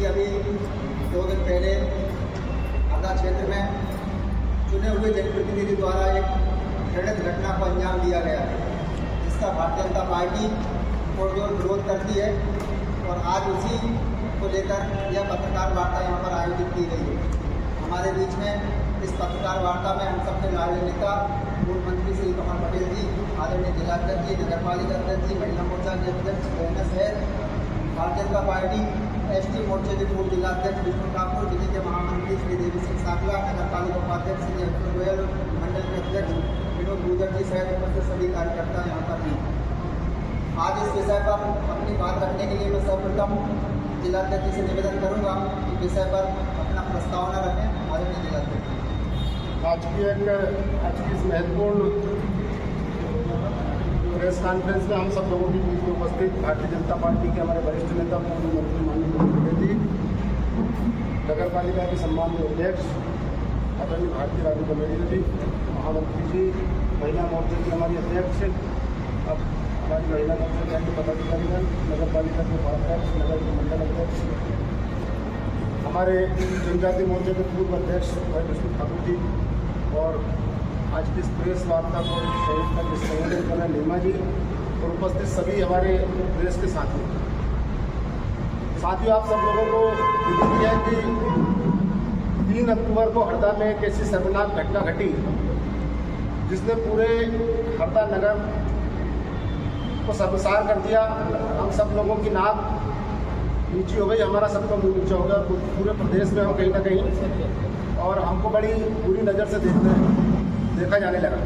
अभी 2 दिन पहले हरदा क्षेत्र में चुने हुए जनप्रतिनिधि द्वारा एक घृणित घटना को अंजाम दिया गया है, जिसका भारतीय जनता पार्टी पुरजोर विरोध करती है। और आज उसी को लेकर यह पत्रकार वार्ता यहाँ पर आयोजित की गई है। हमारे बीच में इस पत्रकार वार्ता में हम सबके लाडले नेता पूर्व मंत्री श्री कमल पटेल जी, आदरणीय जिलाध्यक्ष जी, नगर पालिका अध्यक्ष जी, महिला मोर्चा के अध्यक्ष बेनस है, भारतीय जनता पार्टी एसटी मोर्चे के पूर्व जिलाध्यक्ष विष्णु ठाकुर, जिले के महामंत्री श्री देवी सिंह साकला, नगर पालिका उपाध्यक्ष श्री अक्षर गोयल, मंडल के अध्यक्ष विनोद गुजर जी सहित उपस्थित सभी कार्यकर्ता यहाँ पर हैं। आज इस विषय पर अपनी बात रखने के लिए मैं सर्वप्रथम जिलाध्यक्ष से निवेदन करूँगा कि विषय पर अपना प्रस्तावना रखें। आदरणीय जिलाध्यक्ष, आज की इस महत्वपूर्ण प्रेस कॉन्फ्रेंस में हम सब लोगों के बीच में उपस्थित भारतीय जनता पार्टी के हमारे वरिष्ठ नेता पूर्व मंत्री माननीय पटेल जी, नगर पालिका के सम्मानित अध्यक्ष आदरणीय भारती राजू कमेटी जी, महामंत्री जी, महिला मोर्चे की हमारी अध्यक्ष, अब हमारी महिला मोर्चा के पदाधिकारीगण, नगर पालिका के उपाध्यक्ष, नगर के मंडल अध्यक्ष, हमारे जनजाति मोर्चे के पूर्व अध्यक्ष भाई विष्णु ठाकुर जी, और आज की इस प्रेस वार्ता को संबोधित करना नीमा जी, और उपस्थित सभी हमारे प्रेस के साथियों, आप सब लोगों को विदित है कि 3 अक्टूबर को हरदा में एक ऐसी शर्मनाक घटना घटी जिसने पूरे हरदा नगर को शर्मसार कर दिया। हम सब लोगों की नाक नीची हो गई, हमारा सबका मुंह नीचा हो गया, पूरे प्रदेश में हम कहीं ना कहीं, और हमको बड़ी बुरी नज़र से देखा जाने लगा।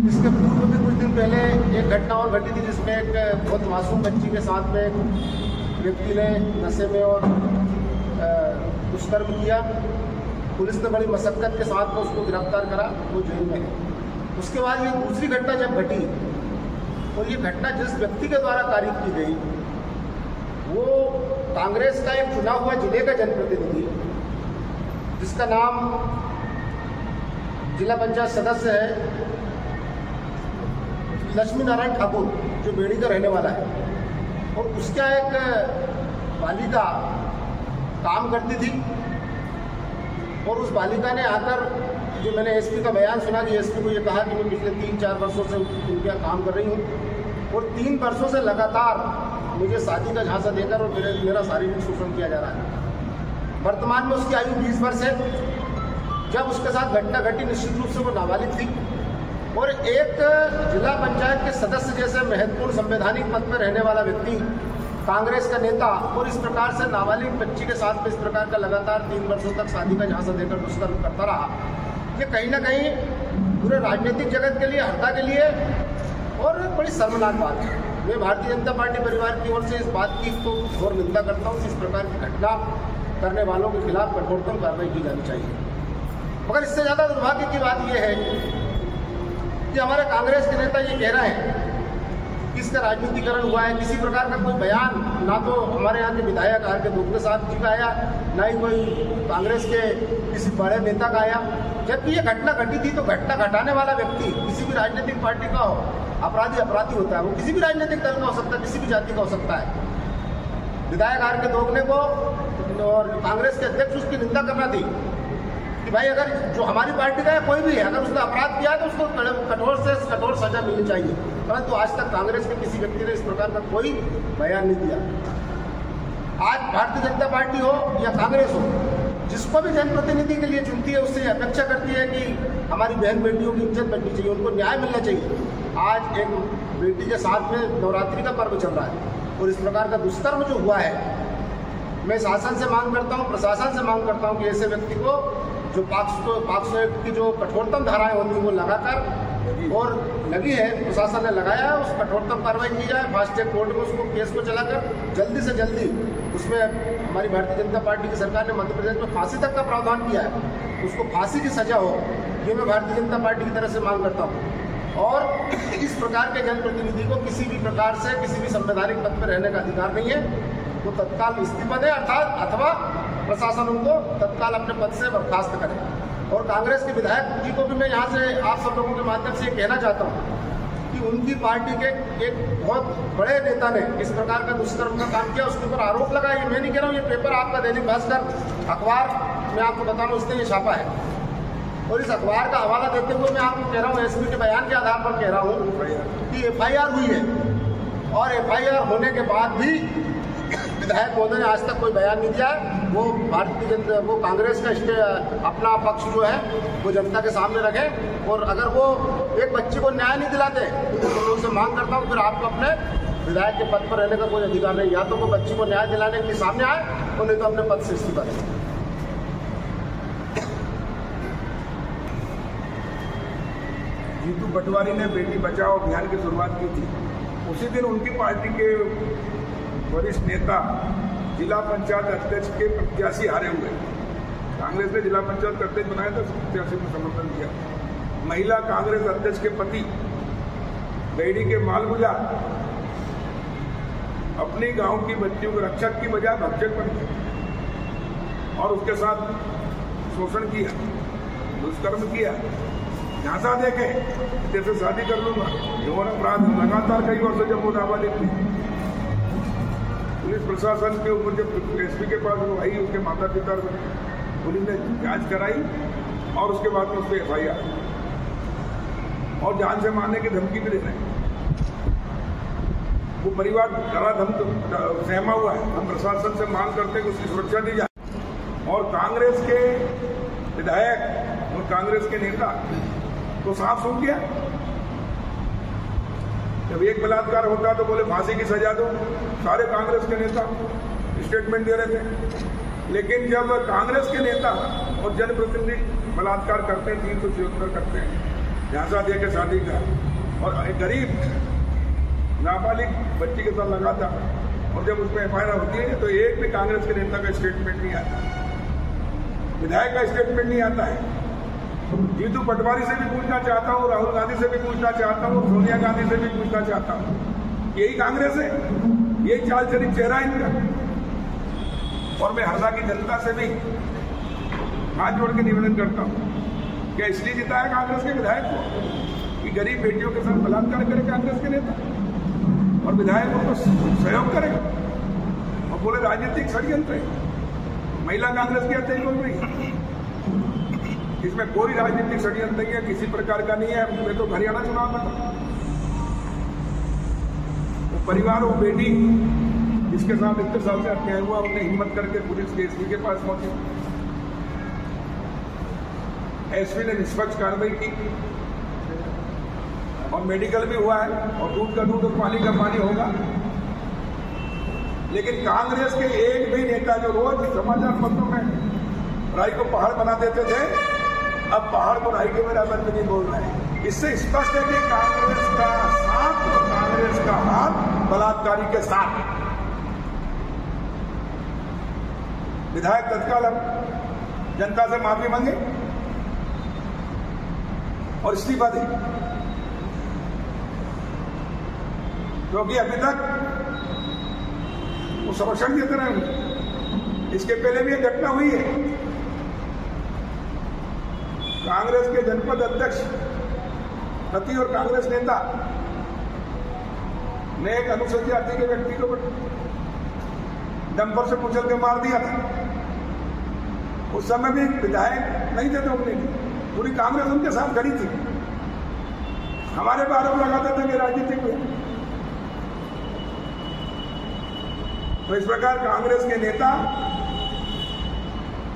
इसके पूर्व भी कुछ दिन पहले एक घटना और घटी थी जिसमें एक बहुत मासूम बच्ची के साथ में एक व्यक्ति ने नशे में और दुष्कर्म किया। पुलिस ने बड़ी मशक्कत के साथ में उसको गिरफ्तार करा, वो जेल में है। उसके बाद ये दूसरी घटना जब घटी, और ये घटना जिस व्यक्ति के द्वारा तारीफ की गई वो कांग्रेस का एक चुना हुआ जिले का जनप्रतिनिधि, जिसका नाम जिला पंचायत सदस्य है लक्ष्मी नारायण ठाकुर, जो बेड़ी का रहने वाला है, और उसका एक बालिका काम करती थी, और उस बालिका ने आकर, जो मैंने एसपी का बयान सुना कि एसपी को ये कहा कि मैं पिछले 3-4 वर्षों से उनके यहाँ काम कर रही हूँ, और 3 वर्षों से लगातार मुझे शादी का झांसा देकर और मेरा शारीरिक शोषण किया जा रहा है। वर्तमान में उसकी आयु 20 वर्ष है। जब उसके साथ घटना घटी, निश्चित रूप से वो नाबालिग थी, और एक जिला पंचायत के सदस्य जैसे महत्वपूर्ण संवैधानिक पद पर रहने वाला व्यक्ति, कांग्रेस का नेता, और इस प्रकार से नाबालिग बच्ची के साथ में इस प्रकार का लगातार 3 वर्षों तक शादी का झांसा देकर दुष्कर्म करता रहा। ये कहीं ना कहीं पूरे राजनीतिक जगत के लिए, हरदा के लिए, और बड़ी शर्मनाक बात है। मैं भारतीय जनता पार्टी परिवार की ओर से इस बात की तो घोर निंदा करता हूँ कि इस प्रकार की घटना करने वालों के खिलाफ कठोरतम कार्रवाई की जानी चाहिए। मगर इससे ज़्यादा दुर्भाग्य की बात यह है कि हमारे कांग्रेस के नेता ये कह रहे हैं कि इसका राजनीतिकरण हुआ है। किसी प्रकार का कोई बयान ना तो हमारे यहाँ के विधायक आर के दोगले साहब जी का आया, ना ही कोई कांग्रेस के किसी बड़े नेता का आया। जबकि ये घटना घटी थी तो घटना घटाने वाला व्यक्ति किसी भी राजनीतिक पार्टी का हो, अपराधी होता है। वो किसी भी राजनीतिक दल का हो सकता है, किसी भी जाति का हो सकता है। विधायक आर के दोगले को और कांग्रेस के अध्यक्ष उसकी निंदा करना थी कि भाई अगर जो हमारी पार्टी का है कोई भी है, अगर उसने अपराध किया है तो उसको कठोर से कठोर सजा मिलनी चाहिए। परंतु आज तक कांग्रेस के किसी व्यक्ति ने इस प्रकार का कोई बयान नहीं दिया। आज भारतीय जनता पार्टी हो या कांग्रेस हो, जिसको भी जनप्रतिनिधि के लिए चुनती है उससे अपेक्षा करती है कि हमारी बहन बेटियों की इज्जत बननी चाहिए, उनको न्याय मिलना चाहिए। आज एक बेटी के साथ में नवरात्रि का पर्व चल रहा है, और इस प्रकार का दुष्कर्म जो हुआ है, मैं शासन से मांग करता हूँ, प्रशासन से मांग करता हूँ कि ऐसे व्यक्ति को जो 500 की जो कठोरतम धाराएं होती हैं वो लगाकर, और लगी है, प्रशासन ने लगाया है, उस कठोरतम कार्रवाई की जाए। फास्ट ट्रैक कोर्ट में उसको केस को चलाकर जल्दी से जल्दी उसमें हमारी भारतीय जनता पार्टी की सरकार ने मध्य प्रदेश में फांसी तक का प्रावधान किया है, उसको फांसी की सजा हो, ये मैं भारतीय जनता पार्टी की तरफ से मांग करता हूँ। और इस प्रकार के जनप्रतिनिधि को किसी भी प्रकार से किसी भी संवैधानिक पद पर रहने का अधिकार नहीं है, वो तत्काल इस्तीफा दे अथवा प्रशासन उनको तत्काल अपने पद से बर्खास्त करे। और कांग्रेस के विधायक जी को भी मैं यहाँ से आप सब लोगों के माध्यम से कहना चाहता हूँ कि उनकी पार्टी के एक बहुत बड़े नेता ने इस प्रकार का दुष्कर्म का काम किया, उसके ऊपर आरोप लगा। ये मैं नहीं कह रहा हूँ, ये पेपर आपका दैनिक भास्कर अखबार मैं आपको बता रहा हूँ, उसने ये छापा है। और इस अखबार का हवाला देते हुए मैं आपको कह रहा हूँ, एसपी के बयान के आधार पर कह रहा हूँ कि FIR हुई है, और FIR होने के बाद भी विधायक महोदय ने आज तक कोई बयान नहीं दिया है। वो भारतीय जनता, वो कांग्रेस का अपना पक्ष जो है वो जनता के सामने रखे, और अगर वो एक बच्चे को न्याय नहीं दिलाते तो मैं उनसे मांग करता हूँ फिर आपको अपने विधायक के पद पर रहने का कोई अधिकार नहीं। या तो वो बच्ची को न्याय दिलाने के लिए सामने आए, और नहीं तो अपने पद से इस्तीफा दें। जीतू पटवारी ने बेटी बचाओ अभियान की शुरुआत की थी। उसी दिन उनकी पार्टी के वरिष्ठ नेता जिला पंचायत अध्यक्ष के प्रत्याशी हारे हुए। कांग्रेस ने जिला पंचायत अध्यक्ष बनाया था, प्रत्याशी को समर्थन दिया। महिला कांग्रेस अध्यक्ष के पति बेड़ी के मालगुजा अपनी गांव की बच्चियों को रक्षक की बजाय भक्षक बन गए और उसके साथ शोषण किया, दुष्कर्म किया। झांसा देके जैसे शादी कर लूंगा, यौन अपराध लगातार कई वर्षों जब वो नाबालिग थी, पुलिस प्रशासन के ऊपर जब एसपी के पास वो आई, उसके माता पिता पुलिस ने जांच कराई और उसके बाद में उस पर FIR और जान से मारने की धमकी भी दे रहे हैं। वो परिवार डरा सहमा हुआ है। हम प्रशासन से मांग करते हैं कि उसकी सुरक्षा दी जाए। और कांग्रेस के विधायक और कांग्रेस के नेता तो साफ सुन गया, जब एक बलात्कार होता तो बोले फांसी की सजा दो, सारे कांग्रेस के नेता स्टेटमेंट दे रहे थे। लेकिन जब कांग्रेस के नेता और जनप्रतिनिधि बलात्कार करते हैं, 376 करते हैं, झांसा दे के शादी का, और एक गरीब नाबालिग बच्ची के साथ लगाता, और जब उसमें FIR होती है तो एक भी कांग्रेस के नेता का स्टेटमेंट नहीं आता, विधायक का स्टेटमेंट नहीं आता है। जीतू पटवारी से भी पूछना चाहता हूँ, राहुल गांधी से भी पूछना चाहता हूँ, सोनिया गांधी से भी पूछना चाहता हूँ, यही कांग्रेस है, यही चाल चरित चेहरा इनका। और मैं हरदा की जनता से भी हाथ जोड़ के निवेदन करता हूँ, क्या इसलिए जिताया कांग्रेस के विधायक को कि गरीब बेटियों के साथ बलात्कार करे कांग्रेस के नेता, और विधायक उनको सहयोग करे और बोले राजनीतिक षड्यंत्र है। महिला कांग्रेस की अध्यक्ष बोल रही है, इसमें कोई राजनीतिक षड्यंत्र नहीं है, किसी प्रकार का नहीं है। मैं तो हरियाणा चुनाव में था, वो परिवार, वो बेटी जिसके साथ इतने साल से अन्याय हुआ, उन्हें हिम्मत करके पुलिस के एसपी के पास पहुंचे। एसपी ने निष्पक्ष कार्रवाई की और मेडिकल भी हुआ है, और दूध का दूध और पानी का पानी होगा। लेकिन कांग्रेस के एक भी नेता जो रोज समाचार पत्रों में राई को पहाड़ बना देते थे, अब पहाड़ को राई के बराबर में नहीं बोल रहे हैं। इससे स्पष्ट है कि कांग्रेस का साथ और कांग्रेस का हाथ बलात्कारी के साथ। विधायक तत्काल अब जनता से माफी मांगे और इस्तीफा दे, क्योंकि अभी तक वो संरक्षण देते रहे। इसके पहले भी एक घटना हुई है, कांग्रेस के जनपद अध्यक्ष पति और कांग्रेस नेता ने एक अनुसूचित जाति के व्यक्ति को डंपर से कुचल के मार दिया था। उस समय भी विधायक नहीं थे रोकने की, पूरी कांग्रेस उनके साथ खड़ी थी। हमारे पर आरोप लगाते थे कि राजनीतिक हुए। तो इस प्रकार कांग्रेस के नेता,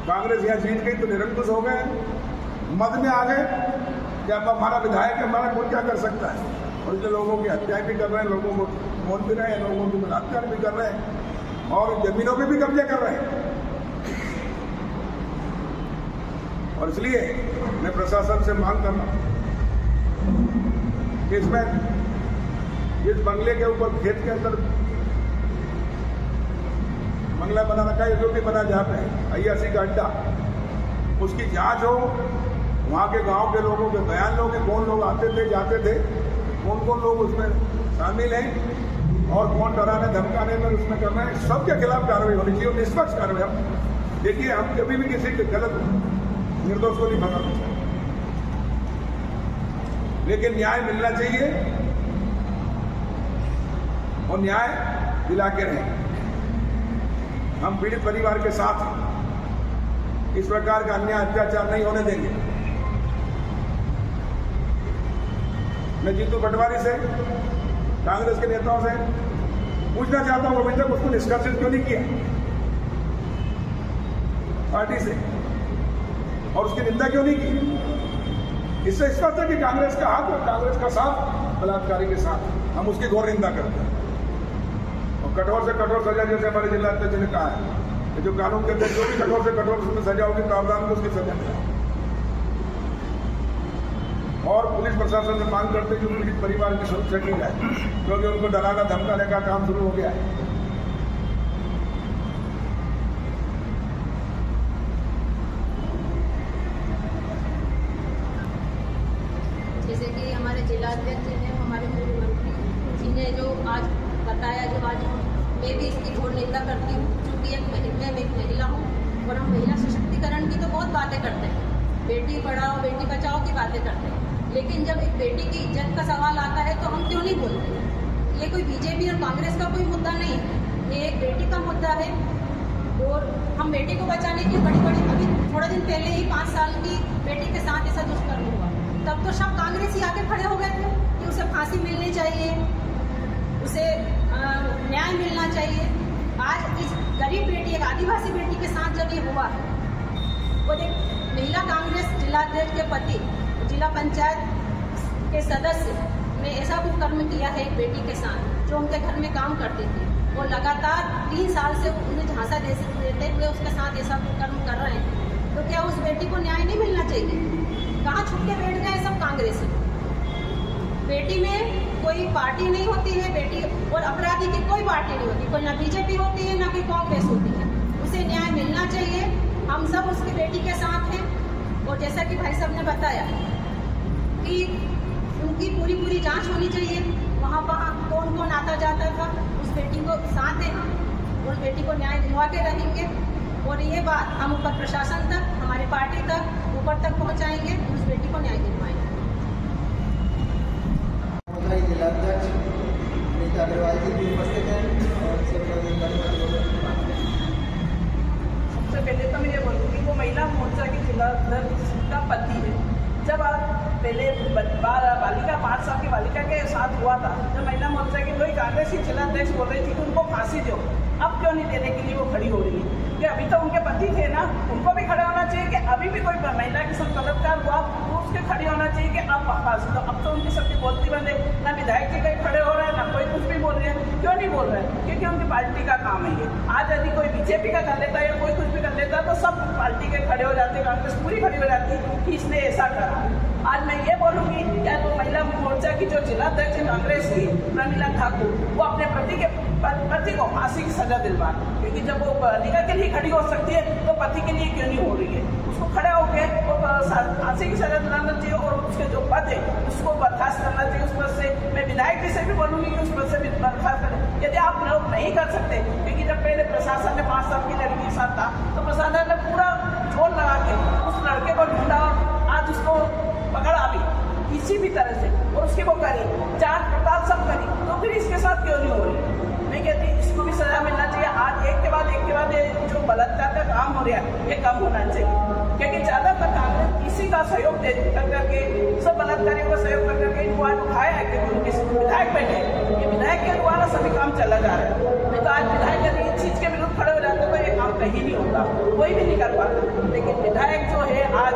कांग्रेस यहां जीत गई तो निरंकुश हो गए, मद में आ गए कि अब हमारा विधायक है, हमारा कोई क्या कर सकता है। और इसलिए लोगों की हत्याएं भी कर रहे हैं, लोगों को मौत भी रहे हैं, लोगों की बलात्कार भी कर रहे हैं और जमीनों पे भी कब्जे कर रहे हैं। और इसलिए मैं प्रशासन से मांग कर रहा हूं कि इसमें जिस बंगले के ऊपर खेत के अंदर बंगला बना रखा है, जो भी बना जहाँ पे अय्यासी का अड्डा, उसकी जांच हो, वहाँ के गांव के लोगों के बयान लोग, कौन लोग आते थे जाते थे, कौन कौन लोग उसमें शामिल हैं और कौन डराने धमकाने में उसमें कर रहे हैं, सबके खिलाफ कार्रवाई होनी चाहिए और निष्पक्ष कार्रवाई। हम देखिए, हम कभी भी किसी के गलत निर्दोष को नहीं भगाते, लेकिन न्याय मिलना चाहिए। और न्याय दिला के रहेंगे। हम पीड़ित परिवार के साथ हैं। इस प्रकार का अन्याय अत्याचार नहीं होने देंगे। मैं जीतू पटवारी से, कांग्रेस के नेताओं से पूछना चाहता हूं, अभी तक उसको निष्कासित क्यों नहीं किया पार्टी से, और उसकी निंदा क्यों नहीं की? इससे स्पष्ट है कि कांग्रेस का हाथ और कांग्रेस का साथ बलात्कारी के साथ। हम उसकी घोर निंदा करते हैं और कठोर से कठोर सजा, जैसे हमारे जिला अध्यक्ष ने कहा है कि जो कानून के तहत जो भी कठोर से कठोर उसमें सजा होगी, प्रावधान को उसकी सजा मिले। और पुलिस प्रशासन से मांग करते हैं कि पीड़ित परिवार की सुरक्षा की जाए, क्योंकि उनको डराना धमकाने का काम शुरू हो गया है। जैसे कि हमारे जिला अध्यक्ष जी ने, हमारे मुख्यमंत्री जी ने जो आज बताया, जो आज मैं भी इसकी घोर निंदा करती हूँ, क्योंकि मैं एक महिला हूँ और हम महिला सशक्तिकरण की तो बहुत बातें करते हैं, बेटी पढ़ाओ बेटी बचाओ की बातें करते हैं, लेकिन जब एक बेटी की इज्जत का सवाल आता है तो हम क्यों नहीं बोलते? ये कोई बीजेपी और कांग्रेस का कोई मुद्दा नहीं है, ये एक बेटी का मुद्दा है। और हम बेटी को बचाने की बड़ी अभी थोड़े दिन पहले ही 5 साल की बेटी के साथ ऐसा दुष्कर्म हुआ, तब तो सब कांग्रेस ही आके खड़े हो गए थे कि उसे फांसी मिलनी चाहिए, उसे न्याय मिलना चाहिए। आज इस गरीब बेटी, एक आदिवासी बेटी के साथ जब ये हुआ है, और एक महिला कांग्रेस जिलाध्यक्ष के पति जिला पंचायत के सदस्य ने ऐसा कुकर्म किया है एक बेटी के साथ, जो उनके घर में काम करती थी, वो लगातार 3 साल से उन्हें झांसा देते हुए उसके साथ ऐसा कुकर्म कर रहे हैं, तो क्या उस बेटी को न्याय नहीं मिलना चाहिए? कहाँ छुप के बैठ गए सब कांग्रेसी? बेटी में कोई पार्टी नहीं होती है, बेटी और अपराधी की कोई पार्टी नहीं होती, कोई ना बीजेपी होती है ना कोई कांग्रेस होती है। उसे न्याय मिलना चाहिए, हम सब उसकी बेटी के साथ हैं। और जैसा कि भाई साहब ने बताया कि उनकी पूरी जांच होनी चाहिए, वहाँ कौन कौन आता जाता था, उस बेटी को साथ हैं, उस बेटी को न्याय दिलवा के रहेंगे। और ये बात हम ऊपर प्रशासन तक, हमारी पार्टी तक, ऊपर तक पहुँचाएंगे, उस बेटी को न्याय दिलवाएंगे। जिलाध्यक्ष नीता अग्रवाल जी भी उपस्थित हैं और सबसे पहले तो मैं ये बोलूँगी, वो महिला मोर्चा की जिलाध्यक्ष का पति है। जब आप पहले बालिका 5 साल की बालिका के साथ हुआ था, जब महिला मोर्चा की कोई कांग्रेस की जिलाध्यक्ष बोल रही थी कि उनको फांसी दो, अब क्यों नहीं देने के लिए वो खड़ी हो रही है? कि अभी तो उनके पति थे ना, उनको भी खड़ा होना चाहिए कि अभी भी कोई महिला के साथ बलात्कार हुआ तो उसके खड़े होना चाहिए कि अब फांसी दो। अब तो उनकी सबकी बोलती बंद है, ना विधायक जी कहीं खड़े हो रहे हैं, ना कोई कुछ भी बोल रहे हैं। क्यों नहीं बोल रहे हैं? क्योंकि उनकी पार्टी का काम है ये। आज यदि कोई बीजेपी का कर लेता है या कोई कुछ भी कर लेता है तो सब पार्टी के खड़े हो जाते, कांग्रेस पूरी खड़ी हो जाती कि इसने ऐसा करा। आज मैं ये बोलूँगी, क्या तो महिला मोर्चा की जो जिलाध्यक्ष कांग्रेस की प्रमिला ठाकुर, वो अपने पति को फांसी की सजा दिलवा, क्योंकि जब वो बालिका के लिए खड़ी हो सकती है तो पति के लिए क्यों नहीं हो रही है? उसको खड़ा होकर वो फांसी की सजा दिलाना चाहिए और उसके जो पद है उसको बर्खास्त करना चाहिए उस पद से। मैं विधायक जी से भी बोलूँगी कि उस पद से भी बर्खास्त करें। यदि आप लोग नहीं कर सकते, क्योंकि जब पहले प्रशासन ने 5 साल की लड़की के साथ था तो प्रशासन ने पूरा जोर लगा के उस लड़के को ढूंढा, आज उसको पकड़ा भी किसी भी तरह से और उसकी वो करी, जांच पड़ताल सब करी, तो फिर इसके साथ क्यों नहीं हो रही? मैं कहती इसको भी सजा मिलना चाहिए। आज एक के बाद ये जो बलात्कार का काम हो रहा है ये कम होना चाहिए, क्योंकि ज्यादातर कांग्रेस इसी का सहयोग दे करके, सब बलात्कारियों का सहयोग करके इनको आज उठाया है, क्योंकि उनके विधायक बैठे, ये विधायक के द्वारा सभी काम चला जा रहा है। नहीं तो आज विधायक यदि इस चीज के विरुद्ध खड़े हो जाते तो ये काम कहीं नहीं होता, कोई भी नहीं कर पाता। लेकिन विधायक जो है आज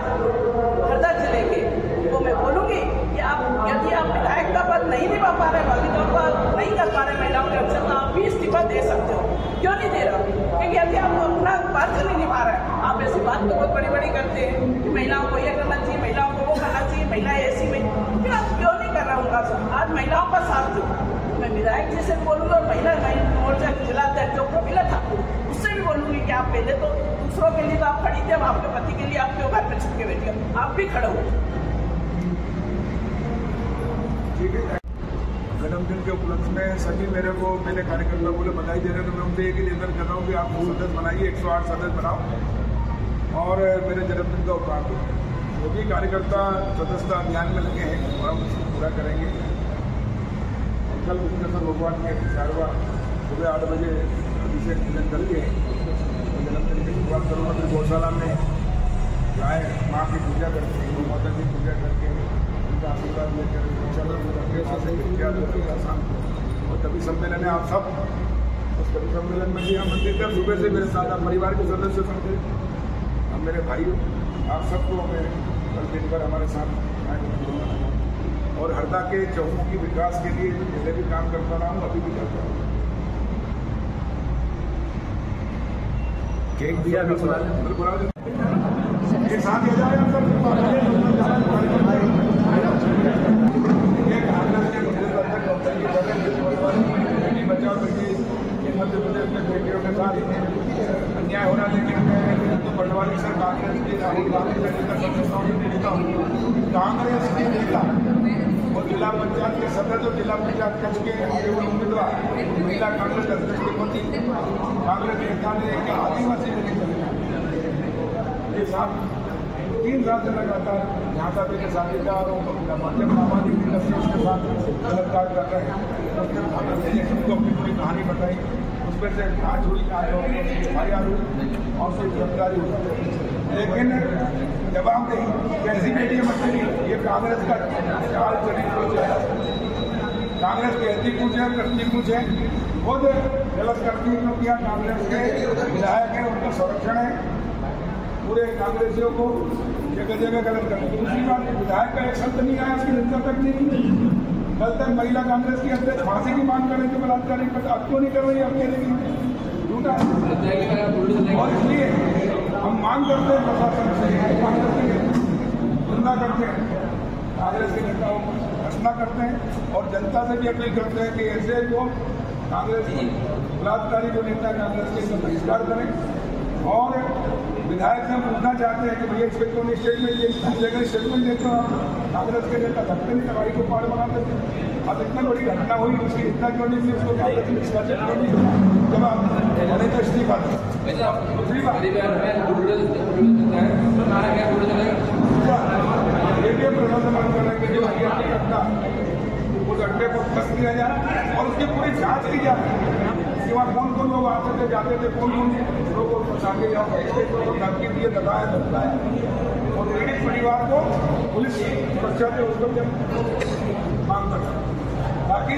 हरदा जिले के, वो मैं बोलूँगी कि यदि आप विधायक का पद नहीं निभा पा रहे, बालिकाओं का नहीं कर पा रहे, महिलाओं के रक्षा, तो आप भी इस्तीफा दे सकते हो। क्यों नहीं दे रहे हो? क्योंकि यदि आप अपना फर्ज नहीं निभा रहे, आप ऐसी बात तो बहुत बड़ी करते हैं कि महिलाओं को ये करना चाहिए, महिलाओं को वो करना चाहिए, महिला ऐसी में, फिर आप क्यों नहीं कर रहे उनका? आज महिलाओं का साथ दो। मैं विधायक जी से बोलूँगा और महिला मोर्चा की जिलाध्यक्ष जो प्रमिला ठाकुर, उससे भी बोलूँगी कि आप पहले तो दूसरों के लिए तो आप खड़ी थे, अब आपके पति के लिए आप क्यों घर पे छुप के बैठे, आप भी खड़े हो। जन्मदिन के उपलक्ष्य में सभी मेरे कार्यकर्ता बोले बधाई दे रहे हैं, तो मैं उनसे एक ही निवेदन कर रहा हूँ कि आप सदस्य बनाइए, 108 सदस्य बनाओ और मेरे जन्मदिन का उपहार दो। वो भी कार्यकर्ता सदस्यता अभियान में लगे हैं और हम उसको पूरा करेंगे। कल गुप्तेश्वर भगवान के 4वां सुबह 8 बजे अभिषेक पूजन करके जन्मदिन की शुरुआत करूँगा। फिर गौशाला में गाय माँ की पूजा करके, गौ माता की पूजा करके उनका आशीर्वाद लेकर गौशाला में शाम को। और कवि सम्मेलन है आप सब, उस कवि सम्मेलन में भी हम मंदिर का सुबह से मेरे साथ परिवार के सदस्य समझे, अब मेरे भाइयों आप सबको मैं कल दिन भर हमारे साथ आए और हरदा के चौमुखी विकास के लिए पहले भी काम करता रहा हूँ, अभी भी करता हूँ। केक दिया भी बुला एक साथ आ जाए हम सब बचाओ बेटी मध्य प्रदेश में बेटियों के साथ अन्याय हो रहा है। लेकिन तो पटवारी सर कांग्रेस के राहुल गांधी से नेता कांग्रेस के नेता और जिला पंचायत के सदस्य और जिला पंचायत कक्ष के उम्मीदवार महिला कांग्रेस अध्यक्ष के पति कांग्रेस नेता ने एक आदिवासी के साथ 3 साल से लगातार यहाँ का भी साझेदार और माध्यम सामाजिक के साथ गलत कार्य कर रहे हैं। उनको अपनी पूरी कहानी बताई, उसमें से जाँच हुई, FIR हुई और फिर गिरफ्तारी हुई। लेकिन जवाब नहीं, कैसी बेटी मछली ये कांग्रेस का चाल चरित्र है। कांग्रेस कहती कुछ है, करती कुछ है, खुद गलत करती है क्योंकि कांग्रेस के विधायक है, उनका संरक्षण है। पूरे कांग्रेसियों को जगह जगह गलत करते। दूसरी बात, विधायक का एक शब्द नहीं आया, उसकी जनता तक नहीं। कल तक महिला कांग्रेस की अध्यक्ष फांसी की मांग कर रही थी, बलात्कार नहीं करता, अब क्यों नहीं कर रही है, अब कह रही झूठा। और इसलिए हम मांग करते हैं प्रशासन से, निंदा करते हैं कांग्रेस के नेताओं को, घोषणा करते हैं और जनता से भी अपील करते हैं कि ऐसे जो कांग्रेस बलात्कारी जो नेता कांग्रेस के बहिष्कार करें। और विधायक से पूछना चाहते हैं कि भैया इस पर क्यों नहीं स्टेटमेंट जगह स्टेटमेंट देते हो, कांग्रेस के नेता धक्के नहीं दवाई को पार बना देते। अब इतना बड़ी घटना हुई, उसकी इतना क्यों नहीं थी, उसको कांग्रेस में डिस्कशन क्यों नहीं जवाब नहीं तो इस्तीफा। दूसरी बात ये प्रशासन कर रहे हैं कि जो घटना उस घटने को ठप किया जाए और उसकी पूरी जाँच की जाए कि वहाँ कौन कौन लोग आते थे जाते थे, कौन कौन लोगों को फंसाके धमकी दिए, दबाया और पीड़ित परिवार को पुलिस सुरक्षा से उसको मांग करता ताकि